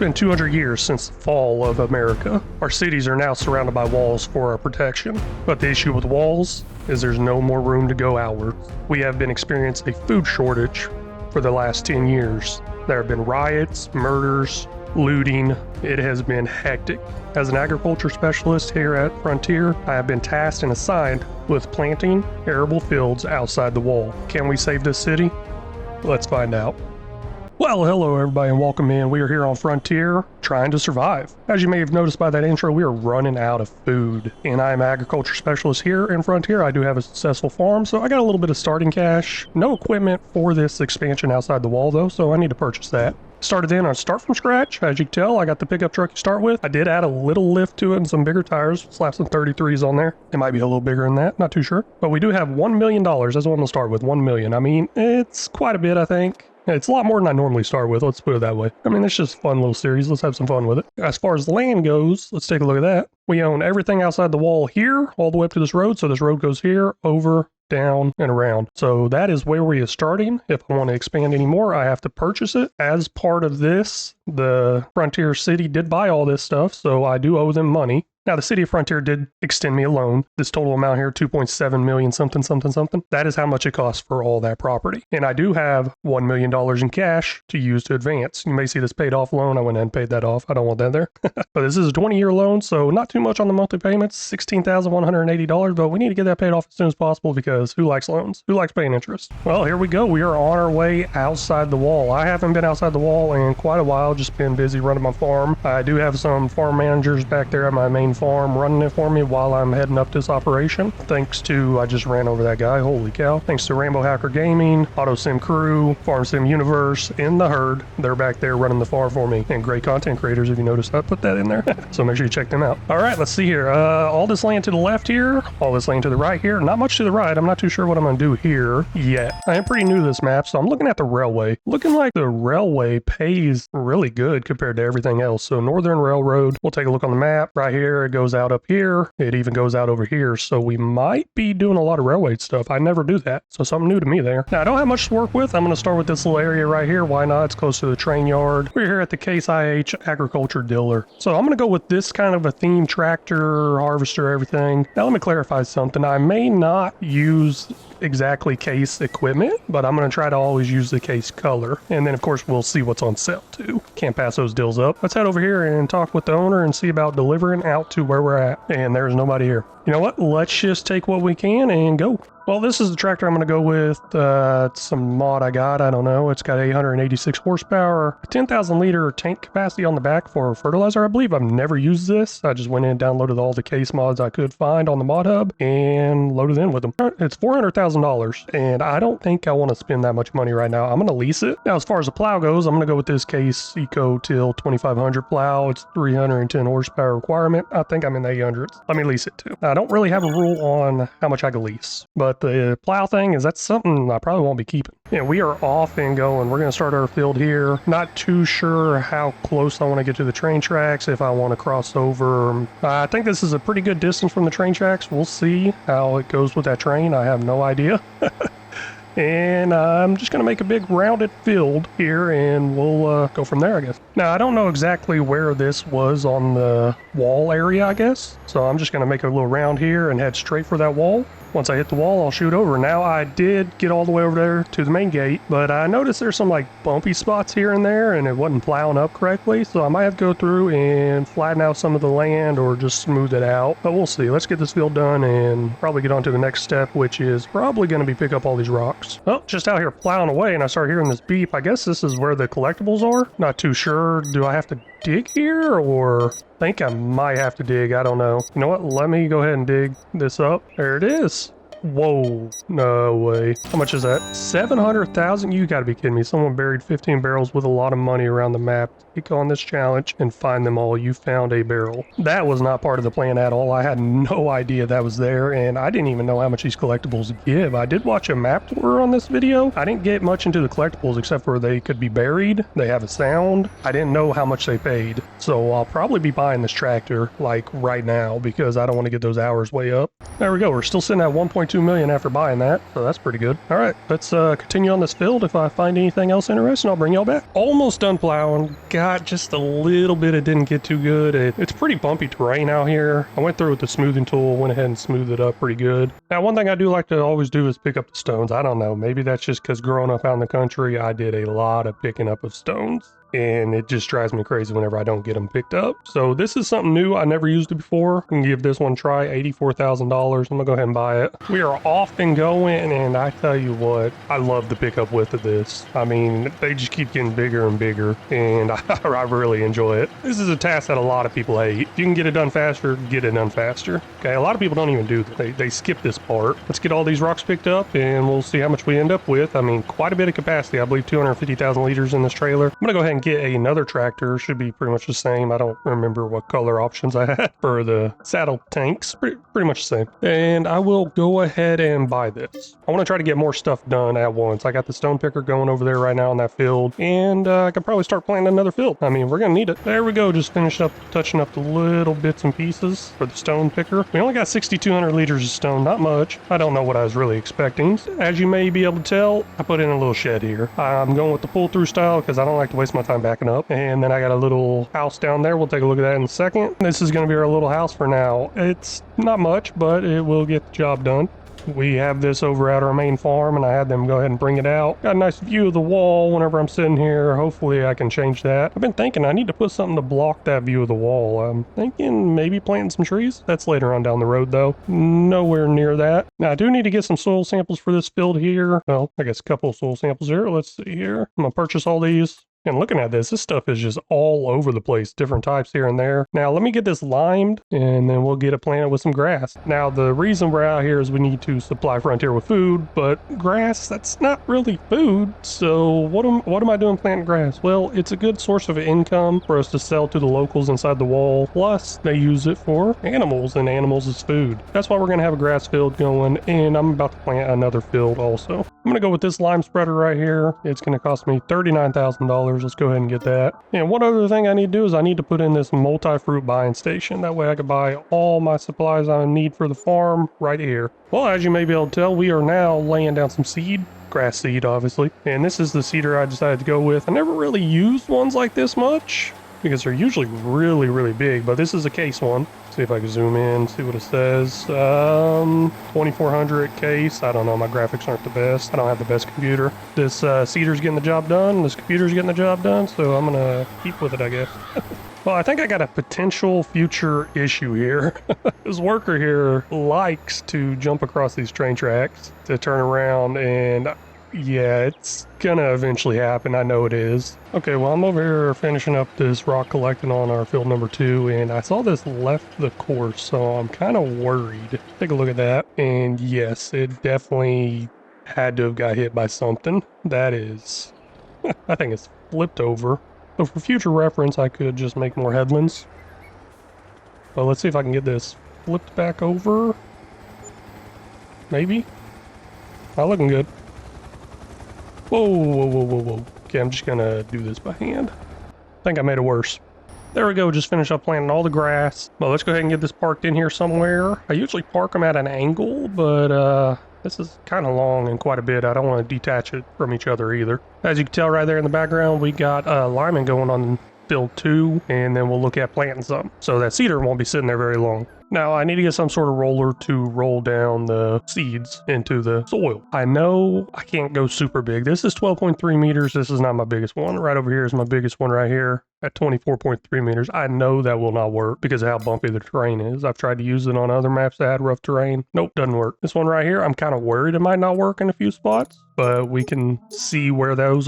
been 200 years since the fall of America. Our cities are now surrounded by walls for our protection. But the issue with walls is there's no more room to go outward. We have been experiencing a food shortage for the last 10 years. There have been riots, murders, looting. It has been hectic. As an agriculture specialist here at Frontier, I have been tasked and assigned with planting arable fields outside the wall. Can we save this city? Let's find out. Well, hello everybody and welcome in. We are here on Frontier trying to survive. As you may have noticed by that intro, we are running out of food. And I am an agriculture specialist here in Frontier. I do have a successful farm, so I got a little bit of starting cash. No equipment for this expansion outside the wall though, so I need to purchase that. Started in on start from scratch. As you can tell, I got the pickup truck you start with. I did add a little lift to it and some bigger tires. Slap some 33s on there. It might be a little bigger than that, not too sure. But we do have $1 million. That's what I'm gonna start with, 1 million. I mean, it's quite a bit, I think. It's a lot more than I normally start with, let's put it that way. I mean, it's just a fun little series. Let's have some fun with it. As far as land goes, let's take a look at that. We own everything outside the wall here, all the way up to this road. So this road goes here, over, down, and around. So that is where we are starting. If I want to expand any more, I have to purchase it. As part of this, the Frontier City did buy all this stuff, so I do owe them money. Now, the City of Frontier did extend me a loan. This total amount here, 2.7 million something. That is how much it costs for all that property. And I do have $1 million in cash to use to advance. You may see this paid off loan. I went ahead and paid that off. I don't want that there. But this is a 20-year loan, so not too much on the monthly payments, $16,180. But we need to get that paid off as soon as possible because who likes loans? Who likes paying interest? Well, here we go. We are on our way outside the wall. I haven't been outside the wall in quite a while, just been busy running my farm. I do have some farm managers back there at my main farm running it for me while I'm heading up this operation. Thanks to, I just ran over that guy, holy cow. Thanks to Rainbow Hacker Gaming, Auto Sim Crew, Farm Sim Universe, and The Herd. They're back there running the farm for me. And great content creators, if you noticed, I put that in there. So make sure you check them out. All right, let's see here. All this land to the left here, all this land to the right here. Not much to the right. I'm not too sure what I'm gonna do here yet. I am pretty new to this map, so I'm looking at the railway. Looking like the railway pays really good compared to everything else. So Northern Railroad, we'll take a look on the map. Right here, it goes out up here. It even goes out over here. So we might be doing a lot of railway stuff. I never do that. So something new to me there. Now, I don't have much to work with. I'm going to start with this little area right here. Why not? It's close to the train yard. We're here at the Case IH Agriculture Dealer. So I'm going to go with this kind of a theme tractor, harvester, everything. Now, let me clarify something. I may not use exactly Case equipment, but I'm going to try to always use the Case color. And then, of course, we'll see what's on sale, too. Can't pass those deals up. Let's head over here and talk with the owner and see about delivering out to where we're at. And there's nobody here. You know what? Let's just take what we can and go. Well, this is the tractor I'm going to go with. It's some mod I got. I don't know. It's got 886 horsepower, a 10,000 liter tank capacity on the back for fertilizer. I believe I've never used this. I just went in and downloaded all the Case mods I could find on the mod hub and loaded in with them. It's $400,000 and I don't think I want to spend that much money right now. I'm going to lease it. Now, as far as the plow goes, I'm going to go with this Case Eco Till 2500 plow. It's 310 horsepower requirement. I think I'm in the 800s. Let me lease it too. I don't really have a rule on how much I can lease, but the plow thing that's something I probably won't be keeping. Yeah, we are off and going. We're going to start our field here. Not too sure how close I want to get to the train tracks, if I want to cross over. I think this is a pretty good distance from the train tracks. We'll see how it goes with that train. I have no idea. And I'm just going to make a big rounded field here and we'll go from there, I guess. Now, I don't know exactly where this was on the wall area, I guess. So I'm just going to make a little round here and head straight for that wall. Once I hit the wall, I'll shoot over. Now, I did get all the way over there to the main gate, but I noticed there's some like bumpy spots here and there and it wasn't plowing up correctly. So I might have to go through and flatten out some of the land or just smooth it out. But we'll see. Let's get this field done and probably get on to the next step, which is probably going to be pick up all these rocks. Well, just out here plowing away and I start hearing this beep. I guess this is where the collectibles are. Not too sure. Do I have to dig here or I think I might have to dig? I don't know. You know what? Let me go ahead and dig this up. There it is. Whoa, no way. How much is that? 700,000? You gotta be kidding me. Someone buried 15 barrels with a lot of money around the map. Take on this challenge and find them all. You found a barrel. That was not part of the plan at all. I had no idea that was there, and I didn't even know how much these collectibles give. I did watch a map tour on this video. I didn't get much into the collectibles except for they could be buried. They have a sound. I didn't know how much they paid. So I'll probably be buying this tractor like right now because I don't want to get those hours way up. There we go. We're still sitting at 1.2 million after buying that, so that's pretty good. All right, let's continue on this field. If I find anything else interesting, I'll bring y'all back. Almost done plowing. Got just a little bit. It didn't get too good. It's pretty bumpy terrain out here. I went through with the smoothing tool, went ahead and smoothed it up pretty good. Now, one thing I do like to always do is pick up the stones. I don't know. Maybe that's just because growing up out in the country, I did a lot of picking up of stones. And it just drives me crazy whenever I don't get them picked up. So this is something new. I never used it before. I can give this one a try, $84,000. I'm gonna go ahead and buy it. We are off and going, and I tell you what, I love the pickup width of this. I mean, they just keep getting bigger and bigger, and I really enjoy it. This is a task that a lot of people hate. If you can get it done faster, get it done faster. Okay, a lot of people don't even do that. They skip this part. Let's get all these rocks picked up, and we'll see how much we end up with. I mean, quite a bit of capacity. I believe 250,000 liters in this trailer. I'm gonna go ahead and get another tractor. Should be pretty much the same. I don't remember what color options I had for the saddle tanks. Pretty much the same. And I will go ahead and buy this. I want to try to get more stuff done at once. I got the stone picker going over there right now in that field, and I could probably start planting another field. I mean, we're gonna need it. There we go. Just finished up touching up the little bits and pieces for the stone picker. We only got 6,200 liters of stone. Not much. I don't know what I was really expecting. As you may be able to tell, I put in a little shed here. I'm going with the pull-through style because I don't like to waste my time backing up. And then I got a little house down there. We'll take a look at that in a second. This is going to be our little house for now. It's not much, but it will get the job done. We have this over at our main farm, and I had them go ahead and bring it out. Got a nice view of the wall whenever I'm sitting here. Hopefully I can change that. I've been thinking I need to put something to block that view of the wall. I'm thinking maybe planting some trees. That's later on down the road though. Nowhere near that. Now I do need to get some soil samples for this field here. Well, I guess a couple of soil samples here. Let's see here. I'm gonna purchase all these. And looking at this stuff is just all over the place, different types here and there. Now, let me get this limed, and then we'll get it planted with some grass. Now, the reason we're out here is we need to supply Frontier with food, but grass, that's not really food. So what am I doing planting grass? Well, it's a good source of income for us to sell to the locals inside the wall. Plus, they use it for animals, and animals is food. That's why we're going to have a grass field going, and I'm about to plant another field also. I'm going to go with this lime spreader right here. It's going to cost me $39,000. Let's go ahead and get that. And one other thing I need to do is I need to put in this multi-fruit buying station. That way I can buy all my supplies I need for the farm right here. Well, as you may be able to tell, we are now laying down some seed. Grass seed, obviously. And this is the seeder I decided to go with. I never really used ones like this much because they're usually really, really big, but this is a case one. See if I can zoom in, see what it says. 2400 case. I don't know, my graphics aren't the best. I don't have the best computer. This seeder's getting the job done. This computer's getting the job done, so I'm gonna keep with it, I guess. Well, I think I got a potential future issue here. This worker here likes to jump across these train tracks to turn around, and yeah, it's gonna eventually happen. I know it is. Okay, well, I'm over here finishing up this rock collecting on our field number 2, and I saw this left the course, so I'm kind of worried. Take a look at that, and yes, it definitely had to have got hit by something. That is, I think it's flipped over. So for future reference, I could just make more headlands. Well, let's see if I can get this flipped back over. Maybe. Not looking good. Whoa, whoa, whoa, whoa, whoa. Okay, I'm just gonna do this by hand. I think I made it worse. There we go, just finished up planting all the grass. Well, let's go ahead and get this parked in here somewhere. I usually park them at an angle, but this is kind of long and quite a bit. I don't want to detach it from each other either. As you can tell right there in the background, we got lineman going on field 2, and then we'll look at planting some. So that seeder won't be sitting there very long. Now, I need to get some sort of roller to roll down the seeds into the soil. I know I can't go super big. This is 12.3 meters. This is not my biggest one. Right over here is my biggest one right here at 24.3 meters. I know that will not work because of how bumpy the terrain is. I've tried to use it on other maps that had rough terrain. Nope, doesn't work. This one right here, I'm kind of worried it might not work in a few spots, but we can see where those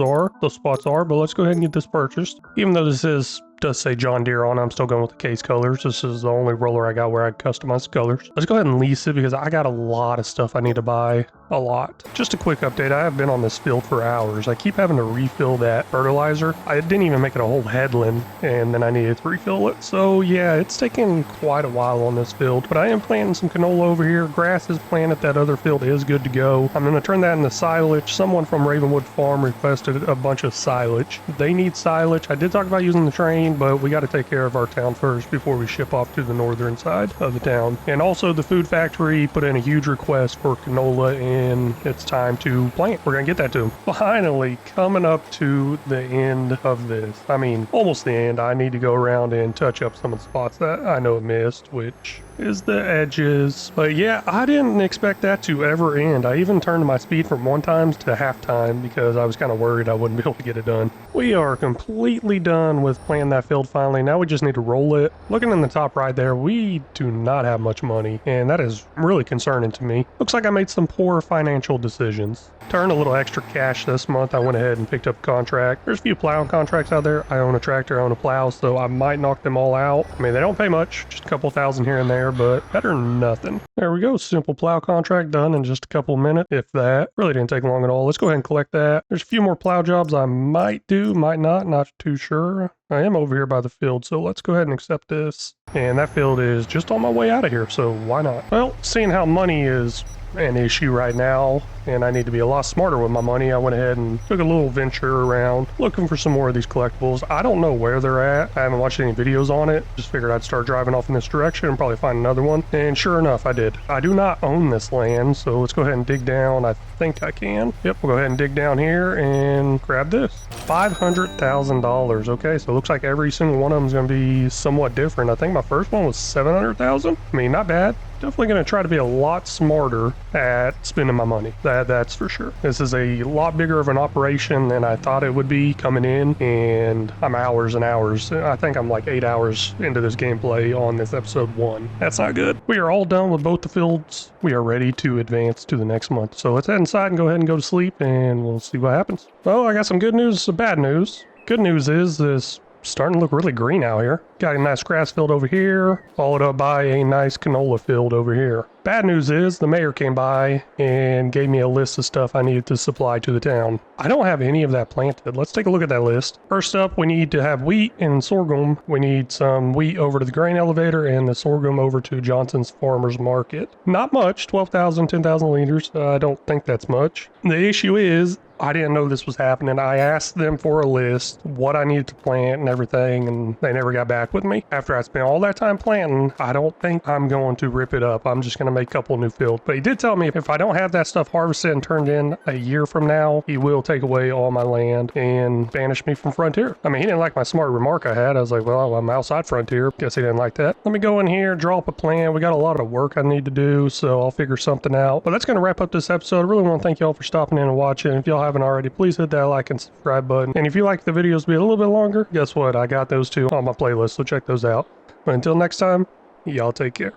spots are. But let's go ahead and get this purchased. Even though this does say John Deere on it, I'm still going with the case colors. This is the only roller I got where I customize colors. Let's go ahead and lease it because I got a lot of stuff I need to buy. a lot. Just a quick update, I have been on this field for hours. I keep having to refill that fertilizer. I didn't even make it a whole headland, and then I needed to refill it. So yeah, it's taken quite a while on this field, but I am planting some canola over here. Grass is planted, that other field is good to go. I'm gonna turn that into silage. Someone from Ravenwood Farm requested a bunch of silage. They need silage. I did talk about using the train, but we got to take care of our town first before we ship off to the northern side of the town. And also the food factory put in a huge request for canola, and it's time to plant. We're gonna get that to them. Finally coming up to the end of this. I mean, almost the end. I need to go around and touch up some of the spots that I know it missed, which is the edges. But yeah, I didn't expect that to ever end. I even turned my speed from 1 times to half time because I was kind of worried I wouldn't be able to get it done. We are completely done with planting that field finally. Now we just need to roll it. Looking in the top right there, we do not have much money, and that is really concerning to me. Looks like I made some poor financial decisions. Turned a little extra cash this month. I went ahead and picked up a contract. There's a few plowing contracts out there. I own a tractor, I own a plow, so I might knock them all out. I mean, they don't pay much, just a couple thousand here and there, but better than nothing. There we go, simple plow contract done in just a couple of minutes, if that. Really didn't take long at all. Let's go ahead and collect that. There's a few more plow jobs I might do, might not too sure. I am over here by the field, so let's go ahead and accept this. And that field is just on my way out of here, so why not? Well, seeing how money is an issue right now, and I need to be a lot smarter with my money, I went ahead and took a little venture around looking for some more of these collectibles. I don't know where they're at. I haven't watched any videos on it. Just figured I'd start driving off in this direction and probably find another one. And sure enough, I did. I do not own this land, so let's go ahead and dig down. I think I can. Yep, we'll go ahead and dig down here and grab this. $500,000. Okay, so it looks like every single one of them is going to be somewhat different. I think my first one was 700,000. I mean, not bad. Definitely going to try to be a lot smarter at spending my money. That's for sure. This is a lot bigger of an operation than I thought it would be coming in, and I'm hours and hours. I think I'm like 8 hours into this gameplay on this episode 1. That's not good. We are all done with both the fields. We are ready to advance to the next month. So let's head inside and go ahead and go to sleep, and we'll see what happens. Well, I got some good news, some bad news. Good news is this starting to look really green out here. Got a nice grass field over here, followed up by a nice canola field over here. Bad news is the mayor came by and gave me a list of stuff I needed to supply to the town. I don't have any of that planted. Let's take a look at that list. First up, we need to have wheat and sorghum. We need some wheat over to the grain elevator and the sorghum over to Johnson's Farmers Market. Not much, 12,000, 10,000 liters. I don't think that's much. The issue is I didn't know this was happening. I asked them for a list, what I needed to plant and everything, and they never got back with me. After I spent all that time planting, I don't think I'm going to rip it up. I'm just going to make a couple new fields. But he did tell me if I don't have that stuff harvested and turned in a year from now, he will take away all my land and banish me from Frontier. I mean, he didn't like my smart remark I had. I was like, well, I'm outside Frontier. Guess he didn't like that. Let me go in here, draw up a plan. We got a lot of work I need to do, so I'll figure something out. But that's going to wrap up this episode. I really want to thank y'all for stopping in and watching. If y'all haven't already, please hit that like and subscribe button. And if you like the videos to be a little bit longer, guess what? I got those too on my playlist, so check those out. But until next time, y'all take care.